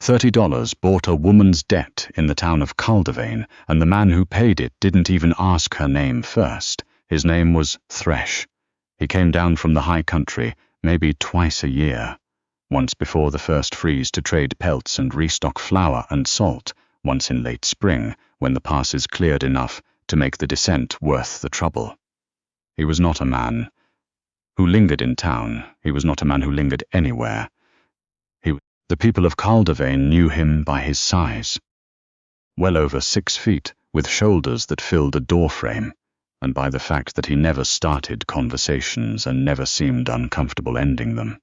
$30 bought a woman's debt in the town of Caldervane, and the man who paid it didn't even ask her name first. His name was Thresh. He came down from the high country, maybe twice a year. Once before the first freeze to trade pelts and restock flour and salt, once in late spring, when the passes cleared enough to make the descent worth the trouble. He was not a man who lingered in town. He was not a man who lingered anywhere. The people of Caldervane knew him by his size. Well over 6 feet, with shoulders that filled a doorframe, and by the fact that he never started conversations and never seemed uncomfortable ending them.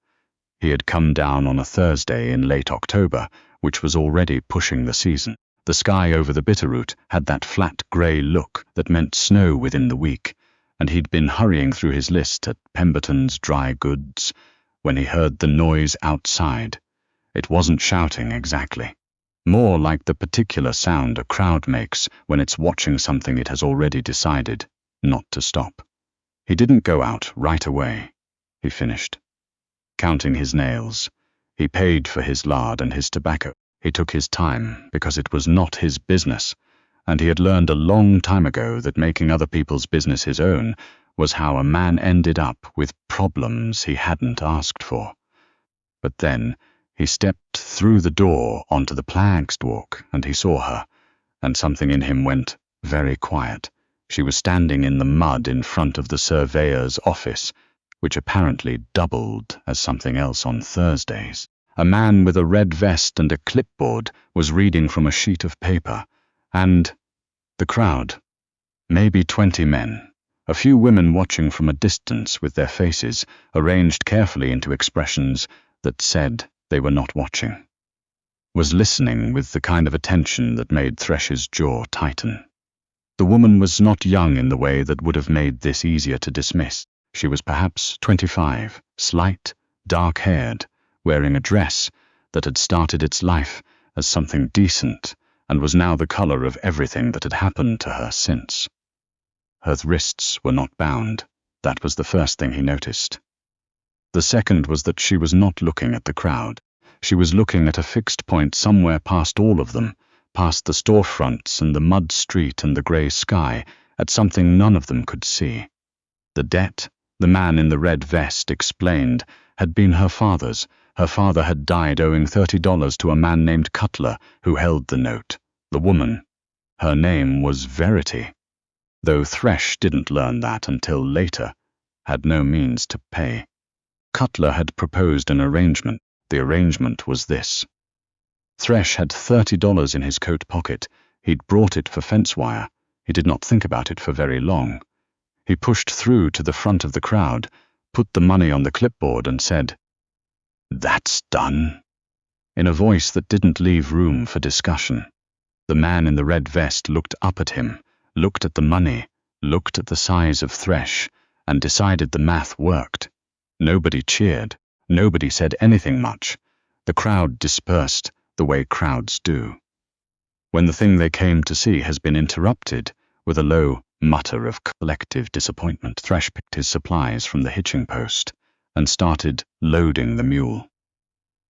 He had come down on a Thursday in late October, which was already pushing the season. The sky over the Bitterroot had that flat grey look that meant snow within the week, and he'd been hurrying through his list at Pemberton's Dry Goods when he heard the noise outside. It wasn't shouting exactly. More like the particular sound a crowd makes when it's watching something it has already decided not to stop. He didn't go out right away. He finished, counting his nails. He paid for his lard and his tobacco. He took his time because it was not his business, and he had learned a long time ago that making other people's business his own was how a man ended up with problems he hadn't asked for. But then he stepped through the door onto the flagged walk, and he saw her, and something in him went very quiet. She was standing in the mud in front of the surveyor's office, which apparently doubled as something else on Thursdays. A man with a red vest and a clipboard was reading from a sheet of paper, and the crowd, maybe 20 men, a few women watching from a distance with their faces arranged carefully into expressions that said they were not watching, was listening with the kind of attention that made Thresh's jaw tighten. The woman was not young in the way that would have made this easier to dismiss. She was perhaps 25, slight, dark-haired, wearing a dress that had started its life as something decent and was now the color of everything that had happened to her since. Her wrists were not bound. That was the first thing he noticed. The second was that she was not looking at the crowd. She was looking at a fixed point somewhere past all of them, past the storefronts and the mud street and the grey sky, at something none of them could see. The debt, the man in the red vest explained, had been her father's. Her father had died owing $30 to a man named Cutler, who held the note. The woman, her name was Verity, though Thresh didn't learn that until later, had no means to pay. Cutler had proposed an arrangement. The arrangement was this. Thresh had $30 in his coat pocket. He'd brought it for fence wire. He did not think about it for very long. He pushed through to the front of the crowd, put the money on the clipboard and said, "That's done," in a voice that didn't leave room for discussion. The man in the red vest looked up at him, looked at the money, looked at the size of Thresh, and decided the math worked. Nobody cheered. Nobody said anything much. The crowd dispersed the way crowds do. When the thing they came to see has been interrupted, with a low mutter of collective disappointment, Thresh picked his supplies from the hitching post and started loading the mule.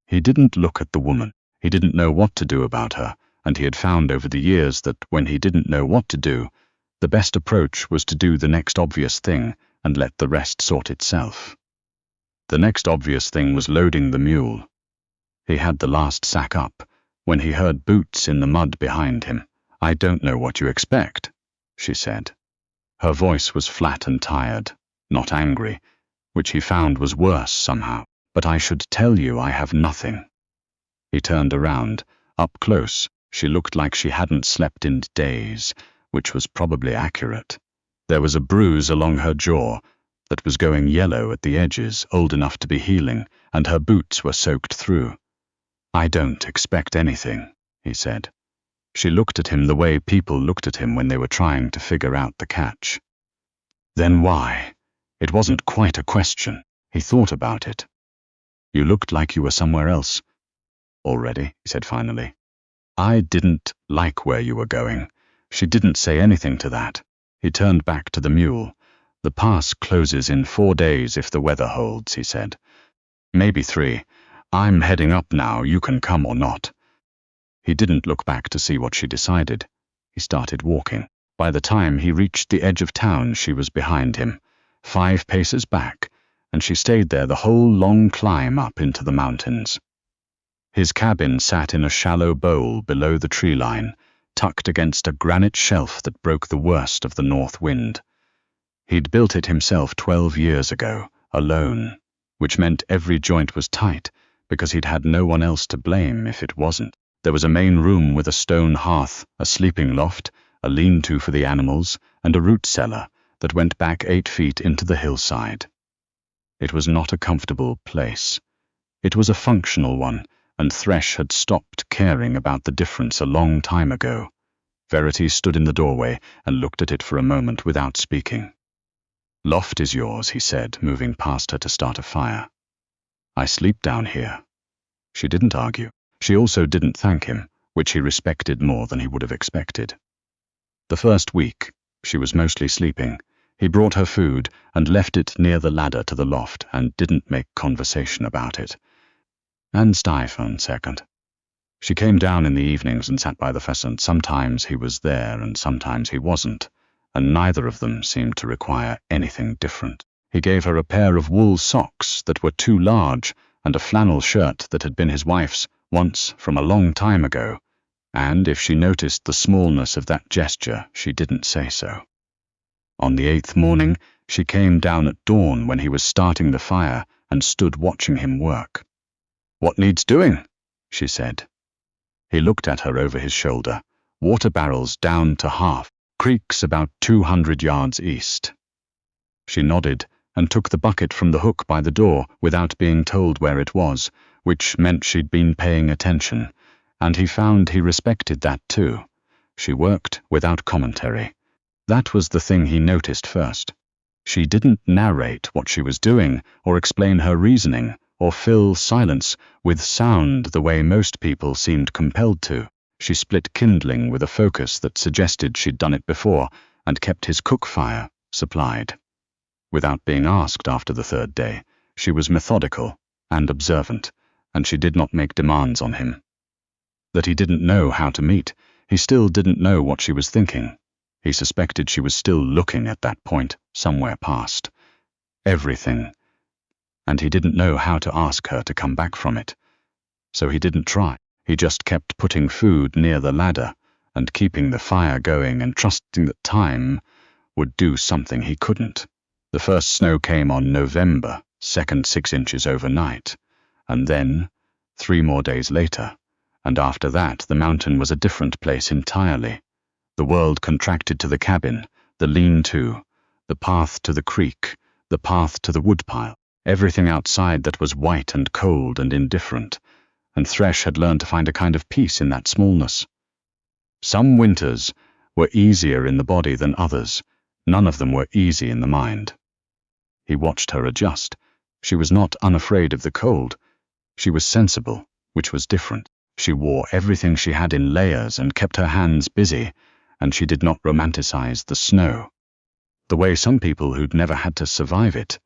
He didn't look at the woman. He didn't know what to do about her, and he had found over the years that when he didn't know what to do, the best approach was to do the next obvious thing and let the rest sort itself. The next obvious thing was loading the mule. He had the last sack up when he heard boots in the mud behind him. "I don't know what you expect," she said. Her voice was flat and tired, not angry, which he found was worse somehow. "But I should tell you I have nothing." He turned around. Up close, she looked like she hadn't slept in days, which was probably accurate. There was a bruise along her jaw that was going yellow at the edges, old enough to be healing, and her boots were soaked through. "I don't expect anything," he said. She looked at him the way people looked at him when they were trying to figure out the catch. "Then why?" It wasn't quite a question. He thought about it. "You looked like you were somewhere else already," he said finally. "I didn't like where you were going." She didn't say anything to that. He turned back to the mule. "The pass closes in 4 days if the weather holds," he said. "Maybe 3. I'm heading up now. You can come or not." He didn't look back to see what she decided. He started walking. By the time he reached the edge of town, she was behind him, 5 paces back, and she stayed there the whole long climb up into the mountains. His cabin sat in a shallow bowl below the tree line, tucked against a granite shelf that broke the worst of the north wind. He'd built it himself 12 years ago, alone, which meant every joint was tight, because he'd had no one else to blame if it wasn't. There was a main room with a stone hearth, a sleeping loft, a lean-to for the animals, and a root cellar that went back 8 feet into the hillside. It was not a comfortable place. It was a functional one, and Thresh had stopped caring about the difference a long time ago. Verity stood in the doorway and looked at it for a moment without speaking. "Loft is yours," he said, moving past her to start a fire. "I sleep down here." She didn't argue. She also didn't thank him, which he respected more than he would have expected. The first week, she was mostly sleeping. He brought her food and left it near the ladder to the loft and didn't make conversation about it. And Stefan second. She came down in the evenings and sat by the pheasant. Sometimes he was there and sometimes he wasn't, and neither of them seemed to require anything different. He gave her a pair of wool socks that were too large and a flannel shirt that had been his wife's once from a long time ago, and if she noticed the smallness of that gesture, she didn't say so. On the 8th morning, she came down at dawn when he was starting the fire and stood watching him work. "What needs doing?" she said. He looked at her over his shoulder. Water barrels down to half, creeks about 200 yards east. She nodded and took the bucket from the hook by the door without being told where it was, which meant she'd been paying attention, and he found he respected that too. She worked without commentary. That was the thing he noticed first. She didn't narrate what she was doing or explain her reasoning or fill silence with sound the way most people seemed compelled to. She split kindling with a focus that suggested she'd done it before and kept his cook fire supplied. Without being asked after the 3rd day, she was methodical and observant, and she did not make demands on him. That he didn't know how to meet, he still didn't know what she was thinking. He suspected she was still looking at that point, somewhere past. Everything. And he didn't know how to ask her to come back from it. So he didn't try. He just kept putting food near the ladder and keeping the fire going and trusting that time would do something he couldn't. The first snow came on November 2nd, 6 inches overnight, and then 3 more days later, and after that the mountain was a different place entirely. The world contracted to the cabin, the lean-to, the path to the creek, the path to the woodpile, everything outside that was white and cold and indifferent, and Thresh had learned to find a kind of peace in that smallness. Some winters were easier in the body than others. None of them were easy in the mind. He watched her adjust. She was not unafraid of the cold. She was sensible, which was different. She wore everything she had in layers and kept her hands busy, and she did not romanticize the snow, the way some people who'd never had to survive it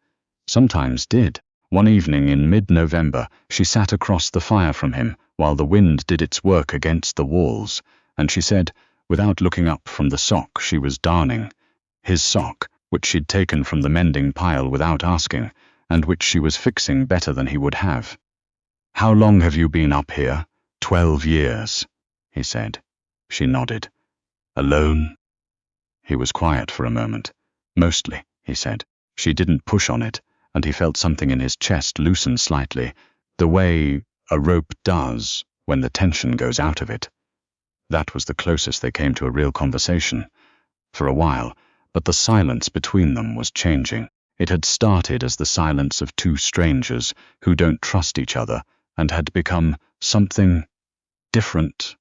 sometimes did. One evening in mid-November, she sat across the fire from him while the wind did its work against the walls, and she said, without looking up from the sock she was darning, his sock, which she'd taken from the mending pile without asking, and which she was fixing better than he would have. "How long have you been up here?" 12 years, he said. She nodded. "Alone?" He was quiet for a moment. "Mostly," he said. She didn't push on it, and he felt something in his chest loosen slightly, the way a rope does when the tension goes out of it. That was the closest they came to a real conversation. For a while, but the silence between them was changing. It had started as the silence of 2 strangers who don't trust each other, and had become something different,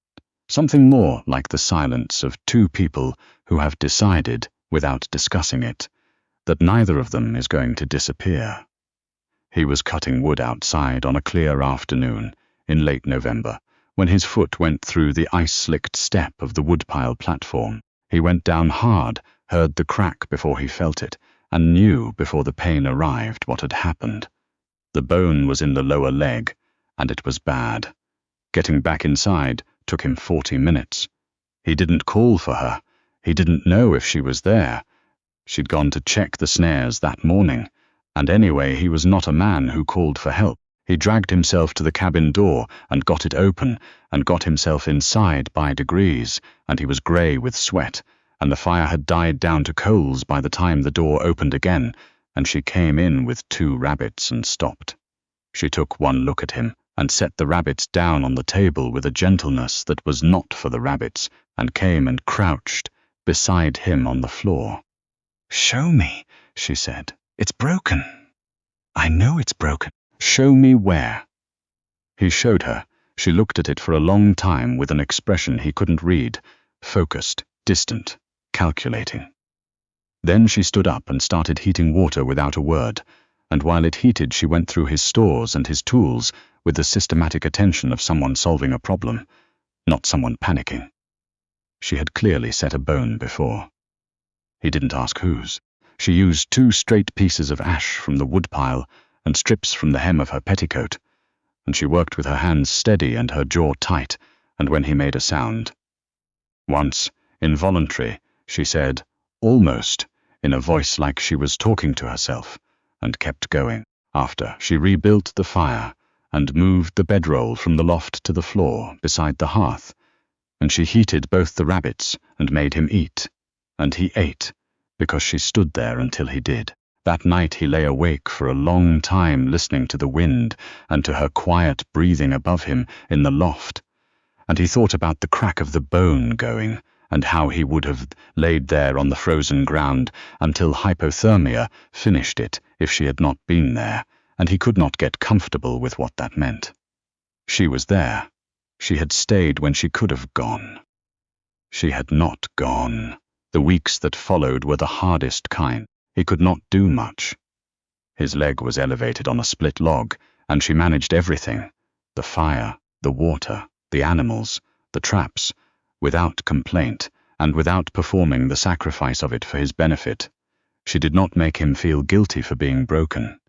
something more like the silence of 2 people who have decided, without discussing it, that neither of them is going to disappear. He was cutting wood outside on a clear afternoon in late November, when his foot went through the ice-slicked step of the woodpile platform. He went down hard, heard the crack before he felt it, and knew before the pain arrived what had happened. The bone was in the lower leg, and it was bad. Getting back inside took him 40 minutes. He didn't call for her. He didn't know if she was there. She'd gone to check the snares that morning, and anyway, he was not a man who called for help. He dragged himself to the cabin door and got it open and got himself inside by degrees, and he was grey with sweat, and the fire had died down to coals by the time the door opened again, and she came in with 2 rabbits and stopped. She took one look at him and set the rabbits down on the table with a gentleness that was not for the rabbits, and came and crouched beside him on the floor. "Show me," she said. "It's broken. I know it's broken." "Show me where." He showed her. She looked at it for a long time with an expression he couldn't read, focused, distant, calculating. Then she stood up and started heating water without a word, and while it heated she went through his stores and his tools with the systematic attention of someone solving a problem, not someone panicking. She had clearly set a bone before. He didn't ask whose. She used 2 straight pieces of ash from the woodpile and strips from the hem of her petticoat, and she worked with her hands steady and her jaw tight, and when he made a sound. Once, involuntary, she said, "Almost," in a voice like she was talking to herself, and kept going. After, she rebuilt the fire and moved the bedroll from the loft to the floor beside the hearth, and she heated both the rabbits and made him eat, and he ate, because she stood there until he did. That night he lay awake for a long time listening to the wind and to her quiet breathing above him in the loft, and he thought about the crack of the bone going, and how he would have laid there on the frozen ground until hypothermia finished it if she had not been there, and he could not get comfortable with what that meant. She was there. She had stayed when she could have gone. She had not gone. The weeks that followed were the hardest kind. He could not do much. His leg was elevated on a split log, and she managed everything, the fire, the water, the animals, the traps, without complaint, and without performing the sacrifice of it for his benefit. She did not make him feel guilty for being broken.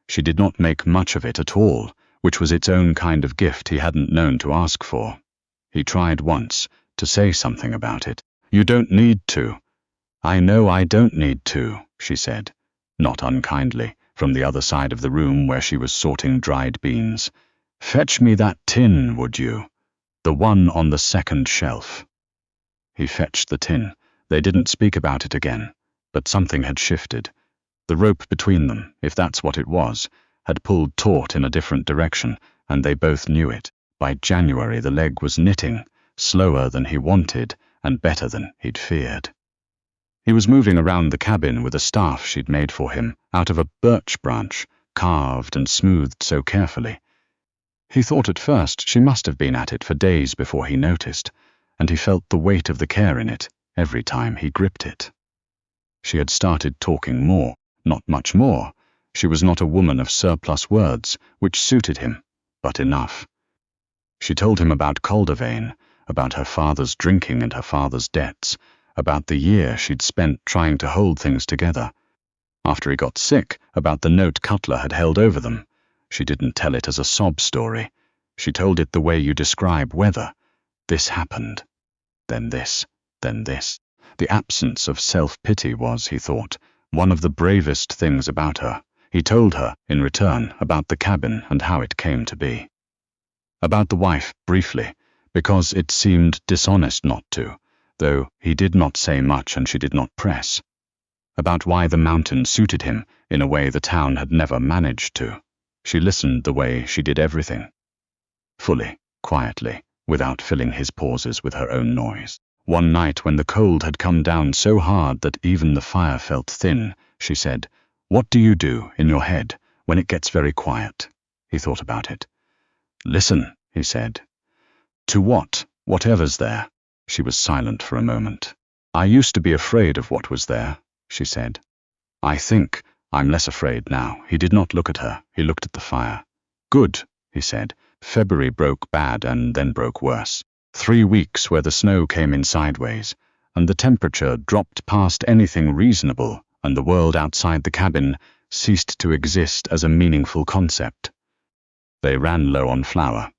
She did not make much of it at all, which was its own kind of gift he hadn't known to ask for. He tried once to say something about it. "You don't need to." "I know I don't need to," she said, not unkindly, from the other side of the room where she was sorting dried beans. "Fetch me that tin, would you? The one on the 2nd shelf." He fetched the tin. They didn't speak about it again, but something had shifted. The rope between them, if that's what it was, had pulled taut in a different direction, and they both knew it. By January the leg was knitting, slower than he wanted, and better than he'd feared. He was moving around the cabin with a staff she'd made for him, out of a birch branch, carved and smoothed so carefully. He thought at first she must have been at it for days before he noticed, and he felt the weight of the care in it every time he gripped it. She had started talking more, not much more. She was not a woman of surplus words, which suited him, but enough. She told him about Caldervane, about her father's drinking and her father's debts, about the year she'd spent trying to hold things together. After he got sick, about the note Cutler had held over them. She didn't tell it as a sob story. She told it the way you describe weather. This happened. Then this. Then this. The absence of self-pity was, he thought, one of the bravest things about her. He told her, in return, about the cabin and how it came to be. About the wife, briefly, because it seemed dishonest not to, though he did not say much and she did not press. About why the mountain suited him in a way the town had never managed to. She listened the way she did everything. Fully, quietly, without filling his pauses with her own noise. One night when the cold had come down so hard that even the fire felt thin, she said, "What do you do in your head when it gets very quiet?" He thought about it. "Listen," he said. "To what? Whatever's there." She was silent for a moment. "I used to be afraid of what was there," she said. "I think I'm less afraid now." He did not look at her. He looked at the fire. "Good," he said. "February broke bad and then broke worse. 3 weeks where the snow came in sideways, and the temperature dropped past anything reasonable, and the world outside the cabin ceased to exist as a meaningful concept." They ran low on flour.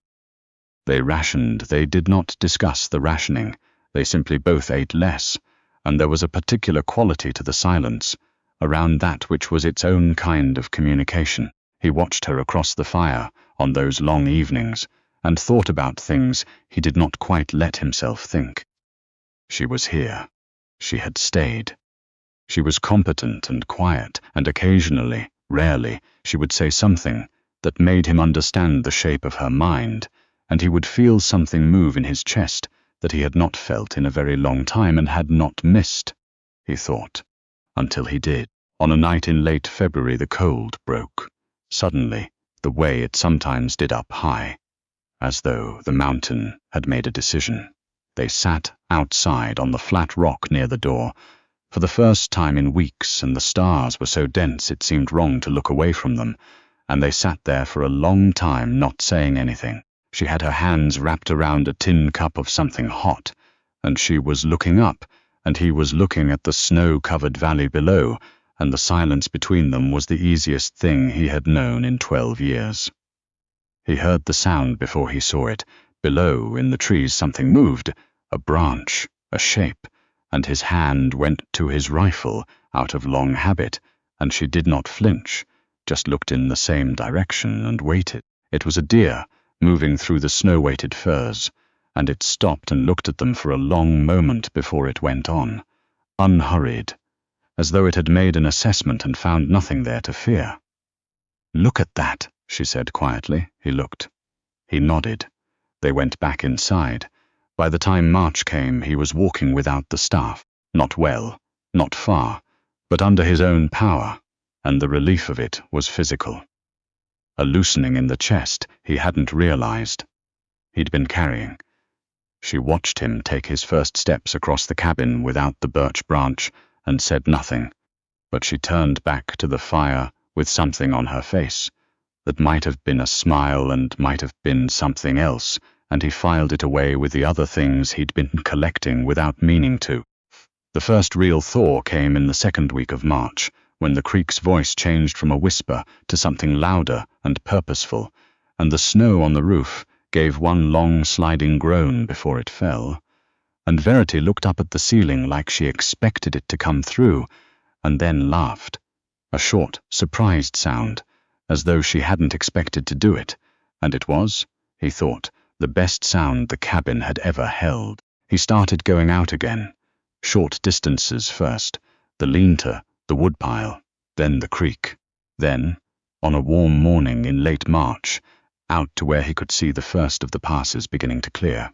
They rationed. They did not discuss the rationing. They simply both ate less, and there was a particular quality to the silence, around that which was its own kind of communication. He watched her across the fire on those long evenings, and thought about things he did not quite let himself think. She was here. She had stayed. She was competent and quiet, and occasionally, rarely, she would say something that made him understand the shape of her mind, and he would feel something move in his chest that he had not felt in a very long time and had not missed, he thought, until he did. On a night in late February the cold broke, suddenly, the way it sometimes did up high, as though the mountain had made a decision. They sat outside on the flat rock near the door, for the first time in weeks, and the stars were so dense it seemed wrong to look away from them, and they sat there for a long time not saying anything. She had her hands wrapped around a tin cup of something hot, and she was looking up, and he was looking at the snow-covered valley below, and the silence between them was the easiest thing he had known in 12 years. He heard the sound before he saw it. Below, in the trees, something moved, a branch, a shape, and his hand went to his rifle out of long habit, and she did not flinch, just looked in the same direction and waited. It was a deer, moving through the snow-weighted firs, and it stopped and looked at them for a long moment before it went on, unhurried, as though it had made an assessment and found nothing there to fear. "Look at that," she said quietly. He looked. He nodded. They went back inside. By the time March came, he was walking without the staff, not well, not far, but under his own power, and the relief of it was physical. A loosening in the chest he hadn't realized he'd been carrying. She watched him take his first steps across the cabin without the birch branch and said nothing, but she turned back to the fire with something on her face that might have been a smile and might have been something else, and he filed it away with the other things he'd been collecting without meaning to. The first real thaw came in the second week of March, when the creek's voice changed from a whisper to something louder and purposeful, and the snow on the roof gave one long sliding groan before it fell, and Verity looked up at the ceiling like she expected it to come through, and then laughed, a short, surprised sound, as though she hadn't expected to do it, and it was, he thought, the best sound the cabin had ever held. He started going out again, short distances first, the lean-to, the woodpile, then the creek, then, on a warm morning in late March, out to where he could see the first of the passes beginning to clear.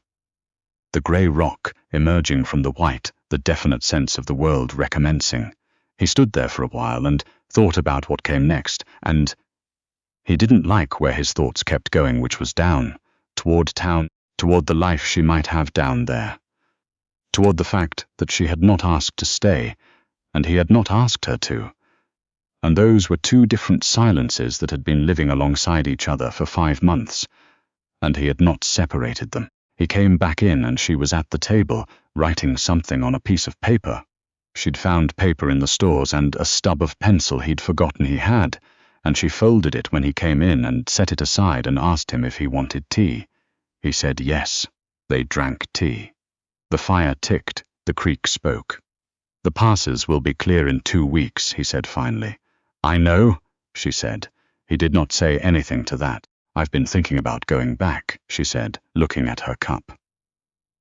The grey rock emerging from the white, the definite sense of the world recommencing. He stood there for a while and thought about what came next, and he didn't like where his thoughts kept going, which was down, toward town, toward the life she might have down there, toward the fact that she had not asked to stay, and he had not asked her to. And those were two different silences that had been living alongside each other for 5 months, and he had not separated them. He came back in, and she was at the table, writing something on a piece of paper. She'd found paper in the stores and a stub of pencil he'd forgotten he had, and she folded it when he came in and set it aside and asked him if he wanted tea. He said yes. They drank tea. The fire ticked. The creek spoke. "The passes will be clear in 2 weeks," he said finally. "I know," she said. He did not say anything to that. "I've been thinking about going back," she said, looking at her cup.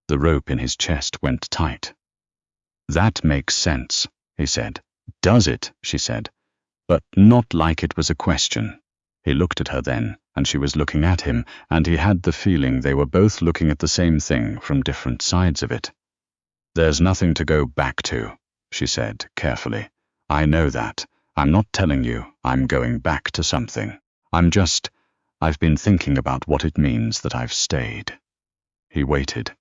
The rope in his chest went tight. "That makes sense," he said. "Does it?" she said, but not like it was a question. He looked at her then, and she was looking at him, and he had the feeling they were both looking at the same thing from different sides of it. "There's nothing to go back to," she said carefully. "I know that. I'm not telling you I'm going back to something. I've been thinking about what it means that I've stayed." He waited.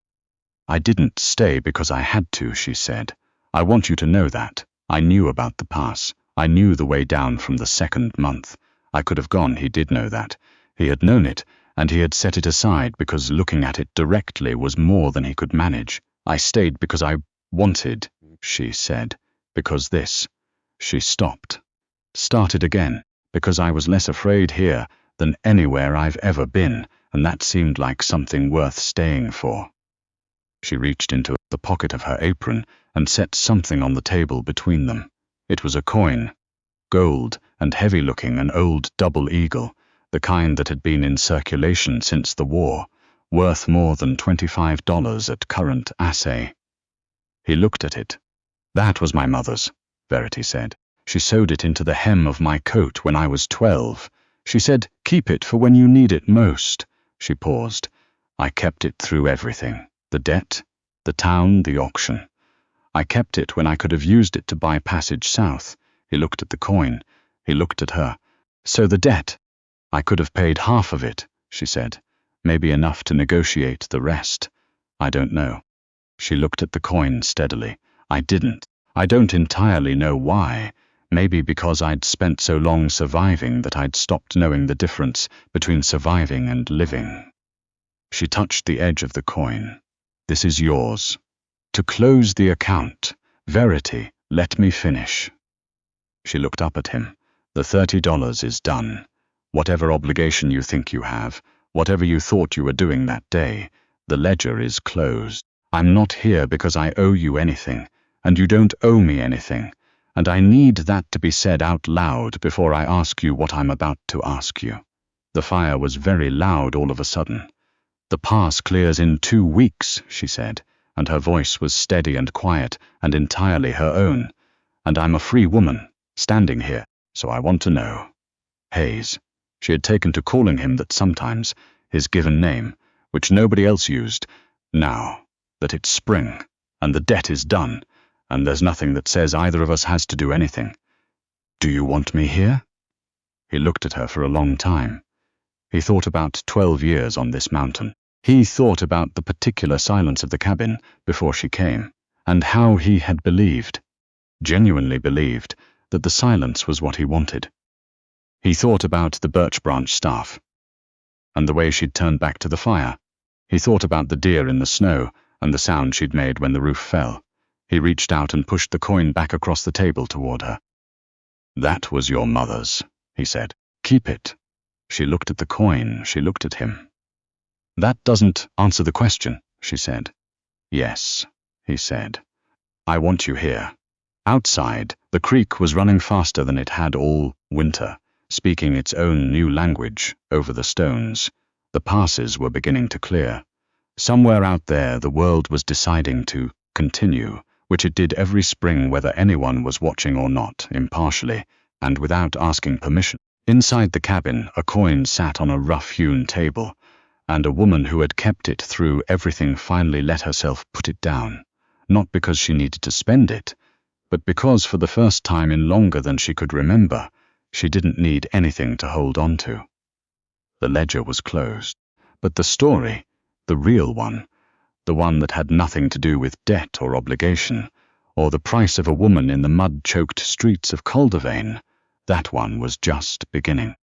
"I didn't stay because I had to," she said. "I want you to know that. I knew about the pass. I knew the way down from the 2nd month. I could have gone, he did know that. He had known it, and he had set it aside because looking at it directly was more than he could manage. I stayed because I wanted," she said, "because this." She stopped. Started again, "Because I was less afraid here than anywhere I've ever been, and that seemed like something worth staying for. She reached into the pocket of her apron and set something on the table between them. It was a coin, gold and heavy-looking, an old double eagle, the kind that had been in circulation since the war, worth more than $25 at current assay. He looked at it. "That was my mother's," Verity said. "She sewed it into the hem of my coat when I was 12. She said, 'Keep it for when you need it most.'" She paused. "I kept it through everything. The debt, the town, the auction. I kept it when I could have used it to buy passage south." He looked at the coin. He looked at her. "So the debt? I could have paid half of it," she said. "Maybe enough to negotiate the rest. I don't know." She looked at the coin steadily. "I didn't. I don't entirely know why. Maybe because I'd spent so long surviving that I'd stopped knowing the difference between surviving and living." She touched the edge of the coin. "This is yours. To close the account. Verity, let me finish." She looked up at him. "The $30 is done. Whatever obligation you think you have, whatever you thought you were doing that day, the ledger is closed. I'm not here because I owe you anything, and you don't owe me anything, and I need that to be said out loud before I ask you what I'm about to ask you." The fire was very loud all of a sudden. "The pass clears in 2 weeks, she said, and her voice was steady and quiet and entirely her own. "And I'm a free woman, standing here, so I want to know." Hayes. She had taken to calling him that sometimes, his given name, which nobody else used. "Now that it's spring, and the debt is done, and there's nothing that says either of us has to do anything. Do you want me here?" He looked at her for a long time. He thought about 12 years on this mountain. He thought about the particular silence of the cabin before she came, and how he had believed, genuinely believed, that the silence was what he wanted. He thought about the birch branch staff, and the way she'd turned back to the fire. He thought about the deer in the snow, and the sound she'd made when the roof fell. He reached out and pushed the coin back across the table toward her. "That was your mother's," he said. "Keep it." She looked at the coin, she looked at him. "That doesn't answer the question," she said. "Yes," he said. "I want you here." Outside, the creek was running faster than it had all winter, speaking its own new language over the stones. The passes were beginning to clear. Somewhere out there, the world was deciding to continue, which it did every spring whether anyone was watching or not, impartially, and without asking permission. Inside the cabin, a coin sat on a rough-hewn table, and a woman who had kept it through everything finally let herself put it down, not because she needed to spend it, but because for the first time in longer than she could remember, she didn't need anything to hold on to. The ledger was closed, but the story, the real one, the one that had nothing to do with debt or obligation, or the price of a woman in the mud-choked streets of Caldervane, that one was just beginning.